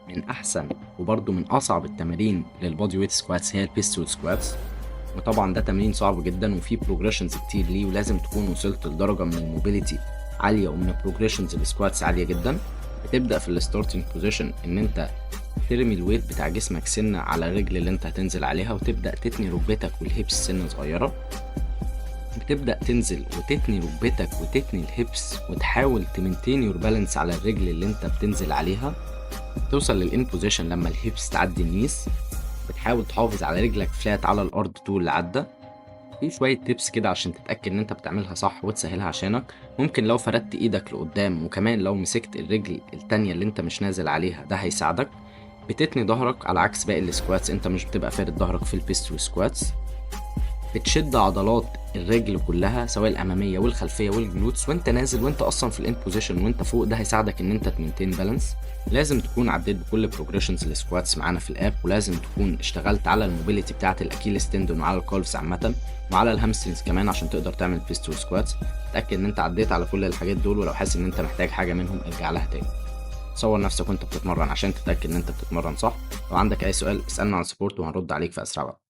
من احسن وبرده من اصعب التمارين للبودي ويت سكواتس هي البيستول سكواتس. وطبعا ده تمرين صعب جدا وفيه بروجريشنز كتير ليه، ولازم تكون وصلت لدرجه من الموبيليتي عاليه ومن البروجريشنز السكواتس عاليه جدا. بتبدا في الستارتنج بوزيشن ان انت ترمي الويت بتاع جسمك سنه على الرجل اللي انت هتنزل عليها، وتبدا تتني ركبتك والهيبس سنه صغيره. بتبدا تنزل وتتني ركبتك وتتني الهيبس وتحاول تمنتين يور بالانس على الرجل اللي انت بتنزل عليها. توصل للان بوزيشن لما الهيبس تعدي النيس. بتحاول تحافظ على رجلك فلات على الارض طول العده. في شويه تيبس كده عشان تتاكد ان انت بتعملها صح وتسهلها عشانك. ممكن لو فردت ايدك لقدام وكمان لو مسكت الرجل التانية اللي انت مش نازل عليها ده هيساعدك. بتتني ظهرك على عكس باقي السكواتس، انت مش بتبقى فارد ظهرك في البيستول سكواتس. بتشد عضلات الرجل كلها سواء الاماميه والخلفيه والجلوتس وانت نازل، وانت اصلا في الان بوزيشن وانت فوق، ده هيساعدك ان انت تمنتين بالانس. لازم تكون عديت بكل بروجريشنز السكواتس معانا في الاب، ولازم تكون اشتغلت على الموبيليتي بتاعه الاكيليس تندون وعلى الكالفز عامه وعلى الهامسترينجز كمان عشان تقدر تعمل بيستول سكواتس. اتاكد ان انت عديت على كل الحاجات دول، ولو حاسس ان انت محتاج حاجه منهم ارجع لها تاني. صور نفسك وانت بتتمرن عشان تتاكد ان انت بتتمرن صح. لو عندك اي سؤال اسالنا عن سبورت وهنرد عليك في اسرع وقت.